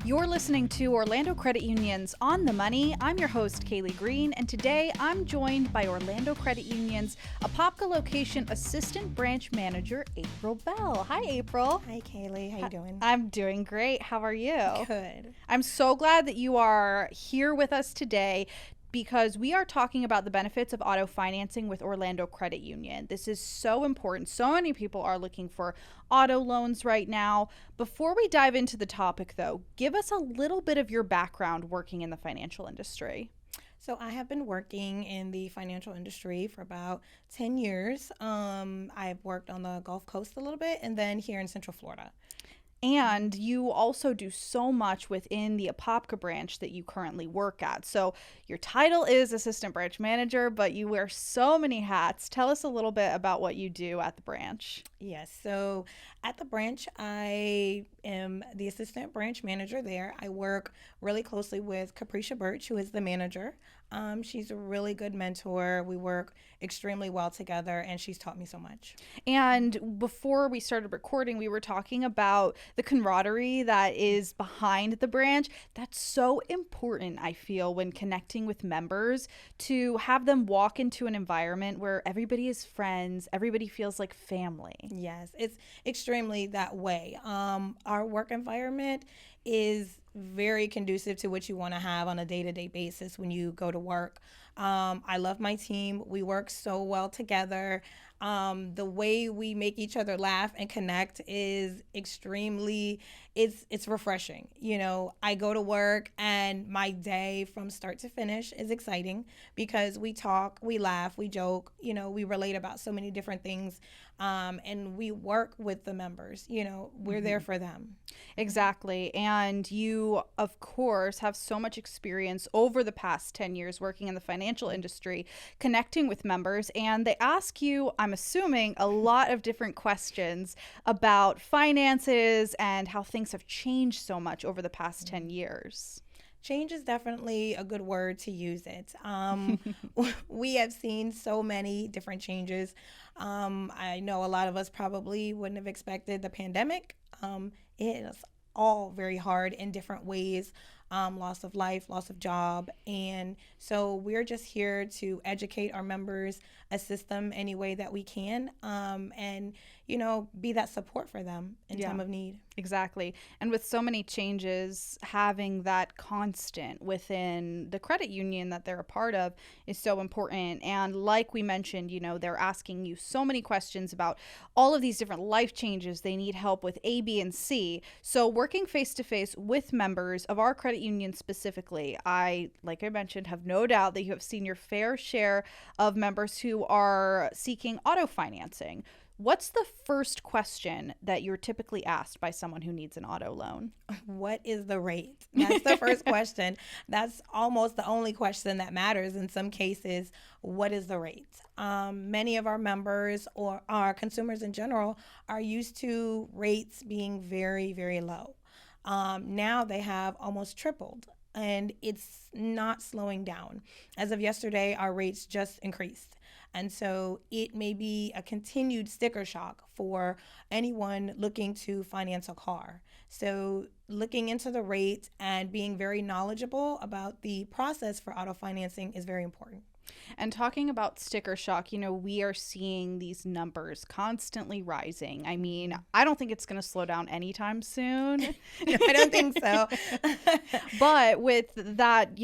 You're listening to Orlando Credit Union's On the Money. I'm your host, Kaylee Green, and today I'm joined by Orlando Credit Union's Apopka Location Assistant Branch Manager, April Bell. Hi, April. Hi, Kaylee. How you doing? I'm doing great. How are you? Good. I'm so glad that you are here with us today because we are talking about the benefits of auto financing with Orlando Credit Union. This is so important. So many people are looking for auto loans right now. Before we dive into the topic, though, give us a little bit of your background working in the financial industry. So I have been working in the financial industry for about 10 years. I've worked on the Gulf Coast a little bit and then here in Central Florida. And you also do so much within the Apopka branch that you currently work at. So your title is Assistant Branch Manager, but you wear so many hats. Tell us a little bit about what you do at the branch. Yes, so at the branch, I am the Assistant Branch Manager there. I work really closely with Capricia Birch, who is the manager. She's a really good mentor. We work extremely well together, and she's taught me so much. And before we started recording, we were talking about the camaraderie that is behind the branch. That's so important, I feel, when connecting with members, to have them walk into an environment where everybody is friends, everybody feels like family. Yes, it's extremely that way. Our work environment is very conducive to what you want to have on a day-to-day basis when you go to work. I love my team. We work so well together. The way we make each other laugh and connect is extremely, it's refreshing. You know, I go to work and my day from start to finish is exciting because we talk, we laugh, we joke, we relate about so many different things. And we work with the members, we're there for them. Exactly. And you, of course, have so much experience over the past 10 years working in the financial industry, connecting with members. And they ask you, I'm assuming, a lot of different questions about finances and how things have changed so much over the past 10 years. Change is definitely a good word to use it. We have seen so many different changes. I know a lot of us probably wouldn't have expected the pandemic. It is all very hard in different ways. Loss of life, loss of job. And so we're just here to educate our members, assist them any way that we can, and, be that support for them in time of need. Exactly. And with so many changes, having that constant within the credit union that they're a part of is so important. And like we mentioned, they're asking you so many questions about all of these different life changes. They need help with A, B, and C. So working face to face with members of our credit union specifically, like I mentioned, have no doubt that you have seen your fair share of members who are seeking auto financing. What's the first question that you're typically asked by someone who needs an auto loan? What is the rate? That's the first question. That's almost the only question that matters in some cases. What is the rate? Many of our members or our consumers in general are used to rates being very, very low. Now they have almost tripled, and it's not slowing down. As of yesterday, our rates just increased. And so it may be a continued sticker shock for anyone looking to finance a car. So looking into the rate and being very knowledgeable about the process for auto financing is very important. And talking about sticker shock, we are seeing these numbers constantly rising. I mean, I don't think it's going to slow down anytime soon. No, I don't think so. But with that,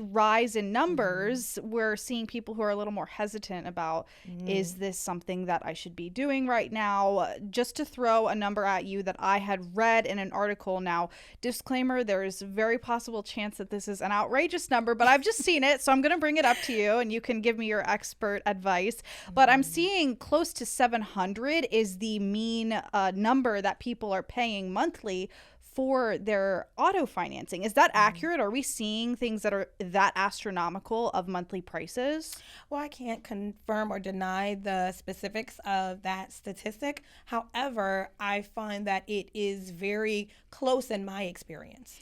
rise in numbers, we're seeing people who are a little more hesitant about, is this something that I should be doing right now? Just to throw a number at you that I had read in an article. Now, disclaimer, there is a very possible chance that this is an outrageous number, but I've just seen it, so I'm going to bring it up to you. And you can give me your expert advice. But I'm seeing close to 700 is the mean number that people are paying monthly for their auto financing. Is that accurate? Are we seeing things that are that astronomical of monthly prices? Well, I can't confirm or deny the specifics of that statistic. However, I find that it is very close in my experience.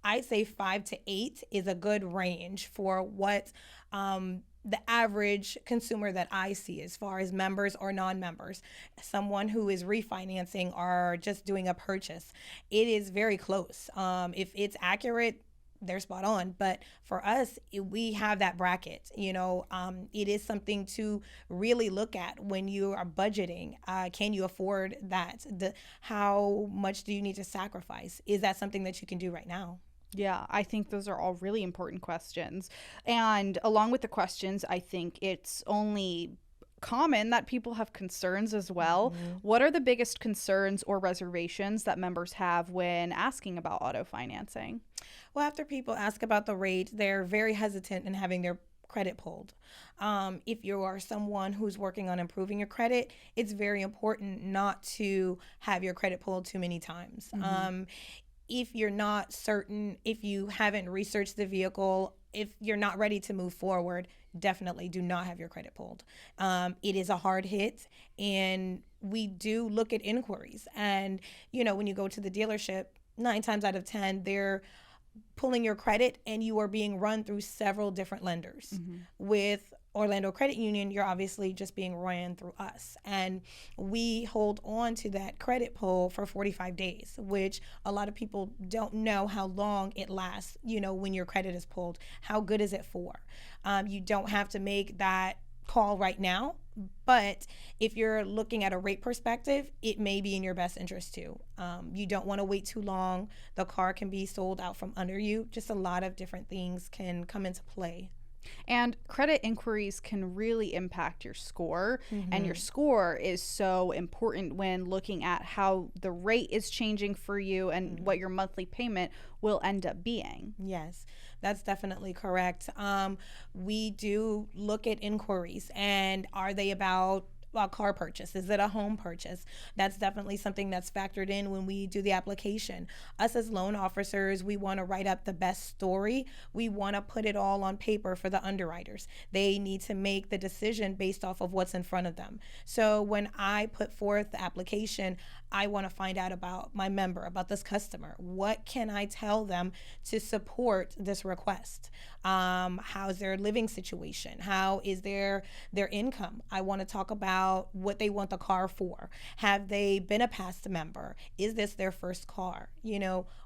I'd say 5 to 8 is a good range for what the average consumer that I see, as far as members or non-members, someone who is refinancing or just doing a purchase, it is very close. If it's accurate, they're spot on. But for us, we have that bracket. It is something to really look at when you are budgeting. Can you afford that? How much do you need to sacrifice? Is that something that you can do right now? Yeah, I think those are all really important questions. And along with the questions, I think it's only common that people have concerns as well. What are the biggest concerns or reservations that members have when asking about auto financing? Well, after people ask about the rate, they're very hesitant in having their credit pulled. If you are someone who's working on improving your credit, it's very important not to have your credit pulled too many times. If you're not certain, if you haven't researched the vehicle, if you're not ready to move forward, definitely do not have your credit pulled. It is a hard hit, and we do look at inquiries. And, when you go to the dealership, 9 times out of 10, they're pulling your credit and you are being run through several different lenders. With Orlando Credit Union, you're obviously just being ran through us. And we hold on to that credit pull for 45 days, which a lot of people don't know how long it lasts, when your credit is pulled. How good is it for? You don't have to make that call right now, but if you're looking at a rate perspective, it may be in your best interest too. You don't want to wait too long. The car can be sold out from under you. Just a lot of different things can come into play. And credit inquiries can really impact your score. And your score is so important when looking at how the rate is changing for you and what your monthly payment will end up being. Yes, that's definitely correct. We do look at inquiries, and are they about a car purchase? Is it a home purchase? That's definitely something that's factored in when we do the application. Us as loan officers, we want to write up the best story. We want to put it all on paper for the underwriters. They need to make the decision based off of what's in front of them. So when I put forth the application, I want to find out about my member, about this customer. What can I tell them to support this request? How's their living situation? How is their income? I want to talk about what they want the car for. Have they been a past member? Is this their first car?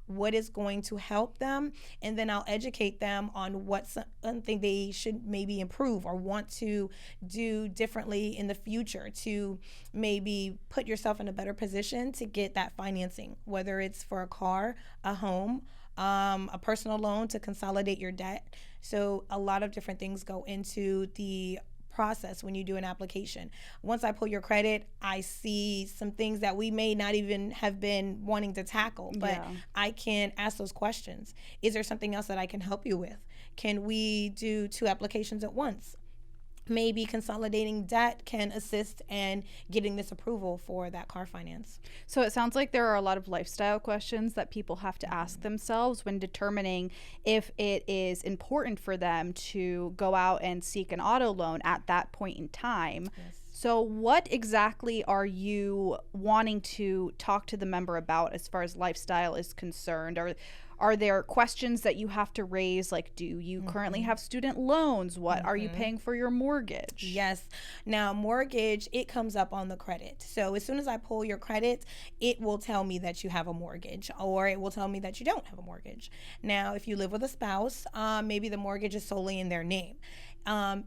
What is going to help them? And then I'll educate them on what something they should maybe improve or want to do differently in the future to maybe put yourself in a better position to get that financing, whether it's for a car, a home, a personal loan to consolidate your debt. So a lot of different things go into the process when you do an application. Once I pull your credit, I see some things that we may not even have been wanting to tackle, but I can ask those questions. Is there something else that I can help you with? Can we do 2 applications at once? Maybe consolidating debt can assist in getting this approval for that car finance. So it sounds like there are a lot of lifestyle questions that people have to ask themselves when determining if it is important for them to go out and seek an auto loan at that point in time. Yes. So what exactly are you wanting to talk to the member about as far as lifestyle is concerned? Are there questions that you have to raise? Like, do you currently have student loans? What are you paying for your mortgage? Yes. Now, mortgage, it comes up on the credit. So as soon as I pull your credit, it will tell me that you have a mortgage, or it will tell me that you don't have a mortgage. Now, if you live with a spouse, maybe the mortgage is solely in their name.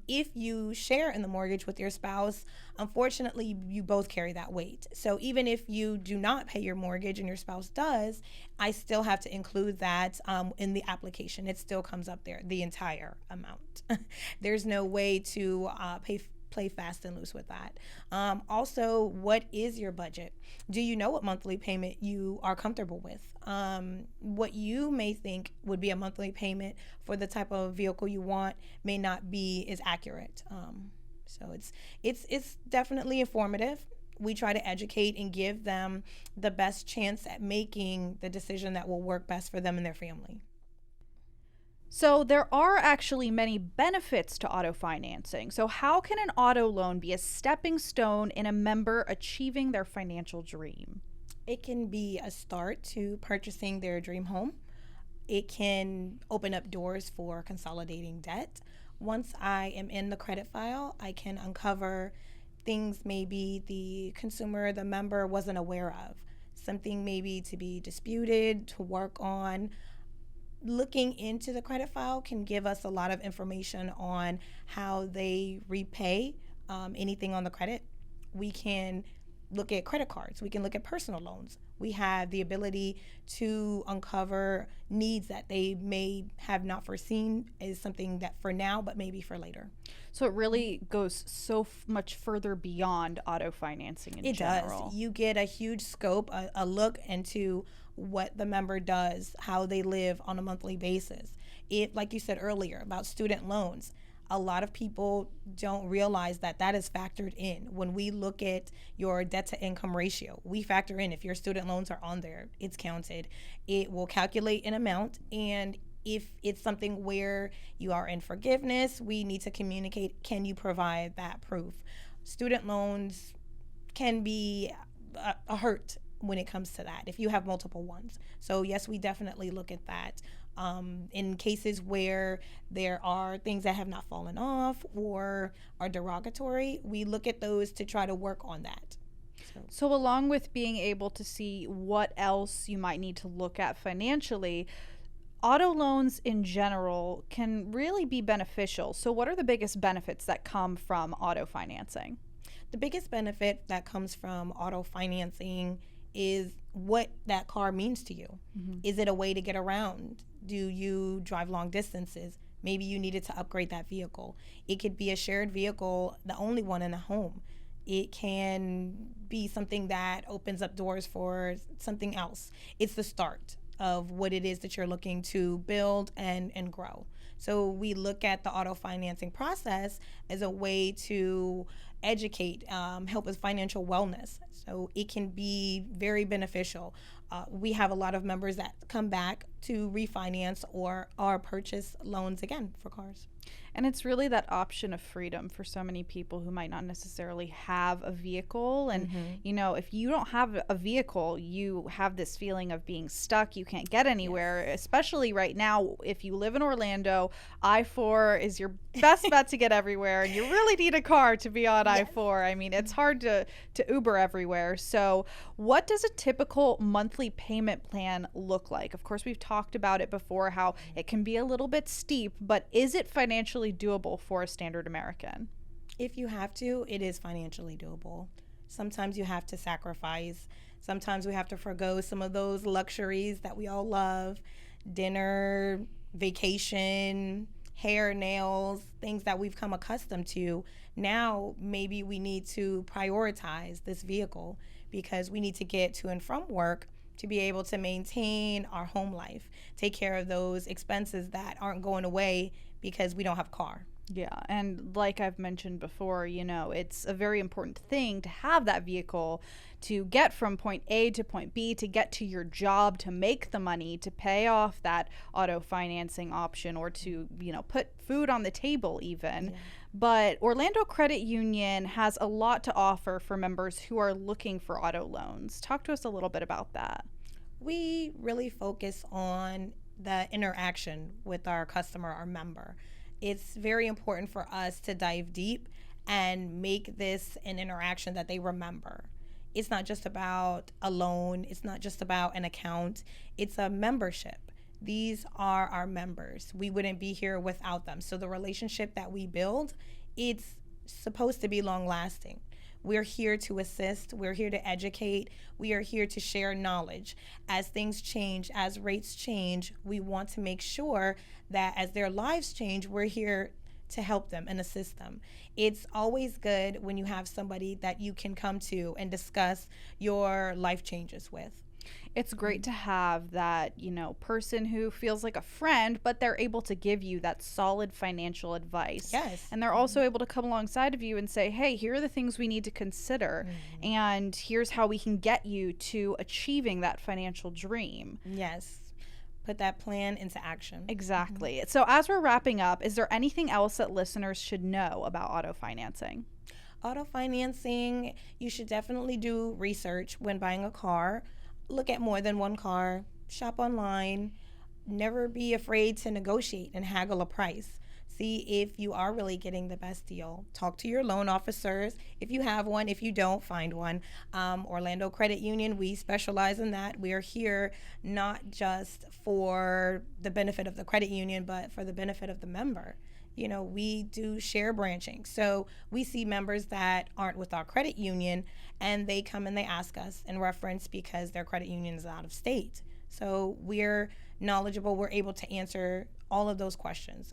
If you share in the mortgage with your spouse, unfortunately, you both carry that weight. So even if you do not pay your mortgage and your spouse does, I still have to include that in the application. It still comes up there, the entire amount. There's no way to play fast and loose with that. Also, what is your budget? Do you know what monthly payment you are comfortable with? What you may think would be a monthly payment for the type of vehicle you want may not be as accurate. So it's definitely informative. We try to educate and give them the best chance at making the decision that will work best for them and their family. So there are actually many benefits to auto financing. So how can an auto loan be a stepping stone in a member achieving their financial dream? It can be a start to purchasing their dream home. It can open up doors for consolidating debt, Once I am in the credit file, I can uncover things maybe the consumer, the member wasn't aware of. Something maybe to be disputed, to work on. Looking into the credit file can give us a lot of information on how they repay anything on the credit. We can look at credit cards. We can look at personal loans. We have the ability to uncover needs that they may have not foreseen as something that for now, but maybe for later. So it really goes so much further beyond auto financing in general. It does. You get a huge scope, a look into what the member does, how they live on a monthly basis. It, like you said earlier about student loans, a lot of people don't realize that that is factored in. When we look at your debt to income ratio, we factor in if your student loans are on there, it's counted. It will calculate an amount, and if it's something where you are in forgiveness, we need to communicate, can you provide that proof? Student loans can be a hurt when it comes to that if you have multiple ones. So yes, we definitely look at that. In cases where there are things that have not fallen off or are derogatory, we look at those to try to work on that. So along with being able to see what else you might need to look at financially, auto loans in general can really be beneficial. So what are the biggest benefits that come from auto financing? The biggest benefit that comes from auto financing is what that car means to you. Mm-hmm. Is it a way to get around? Do you drive long distances? Maybe you needed to upgrade that vehicle. It could be a shared vehicle, the only one in a home. It can be something that opens up doors for something else. It's the start of what it is that you're looking to build and grow. So we look at the auto financing process as a way to educate, help with financial wellness. So it can be very beneficial. We have a lot of members that come back to refinance or purchase loans again for cars. And it's really that option of freedom for so many people who might not necessarily have a vehicle. And, you know, if you don't have a vehicle, you have this feeling of being stuck. You can't get anywhere, especially right now. If you live in Orlando, I-4 is your best bet to get everywhere. And you really need a car to be on I-4. I mean, it's hard to Uber everywhere. So what does a typical monthly payment plan look like? Of course, we've talked about it before, how it can be a little bit steep, but is it financially doable for a standard American? If you have to, it is financially doable. Sometimes you have to sacrifice. Sometimes we have to forgo some of those luxuries that we all love. Dinner, vacation, hair, nails, things that we've come accustomed to. Now, maybe we need to prioritize this vehicle because we need to get to and from work to be able to maintain our home life, take care of those expenses that aren't going away because we don't have a car. Yeah, and like I've mentioned before, you know, it's a very important thing to have that vehicle to get from point A to point B, to get to your job, to make the money, to pay off that auto financing option, or to, you know, put food on the table even. Yeah. But Orlando Credit Union has a lot to offer for members who are looking for auto loans. Talk to us a little bit about that. We really focus on the interaction with our customer, our member. It's very important for us to dive deep and make this an interaction that they remember. It's not just about a loan. It's not just about an account. It's a membership. These are our members. We wouldn't be here without them. So the relationship that we build, it's supposed to be long lasting. We're here to assist. We're here to educate. We are here to share knowledge. As things change, as rates change, we want to make sure that as their lives change, we're here to help them and assist them. It's always good when you have somebody that you can come to and discuss your life changes with. It's great to have that, you know, person who feels like a friend, but they're able to give you that solid financial advice. Yes. And they're also able to come alongside of you and say, hey, here are the things we need to consider. And here's how we can get you to achieving that financial dream. Yes. Put that plan into action. Exactly. So as we're wrapping up, is there anything else that listeners should know about auto financing? Auto financing, you should definitely do research when buying a car. Look at more than one car, shop online, never be afraid to negotiate and haggle a price. see if you are really getting the best deal. Talk to your loan officers if you have one. If you don't, find one. Orlando Credit Union, we specialize in that. We are here not just for the benefit of the credit union, but for the benefit of the member. We do share branching. So we see members that aren't with our credit union, and they come and they ask us in reference because their credit union is out of state. So we're knowledgeable. We're able to answer all of those questions.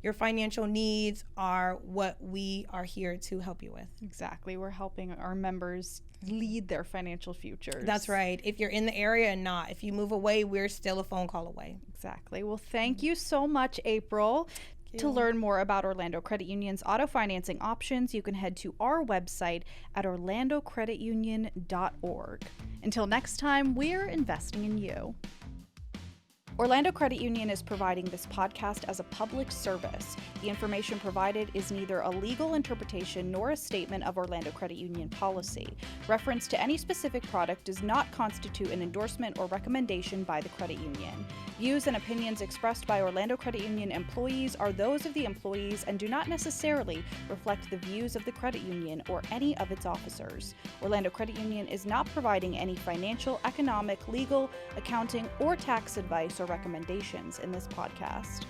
Your financial needs are what we are here to help you with. Exactly. We're helping our members lead their financial futures. That's right. If you're in the area and not, if you move away, we're still a phone call away. Exactly. Well, thank you so much, April. To learn more about Orlando Credit Union's auto financing options, you can head to our website at orlandocreditunion.org. Until next time, we're investing in you. Orlando Credit Union is providing this podcast as a public service. The information provided is neither a legal interpretation nor a statement of Orlando Credit Union policy. Reference to any specific product does not constitute an endorsement or recommendation by the credit union. Views and opinions expressed by Orlando Credit Union employees are those of the employees and do not necessarily reflect the views of the credit union or any of its officers. Orlando Credit Union is not providing any financial, economic, legal, accounting, or tax advice or recommendations in this podcast.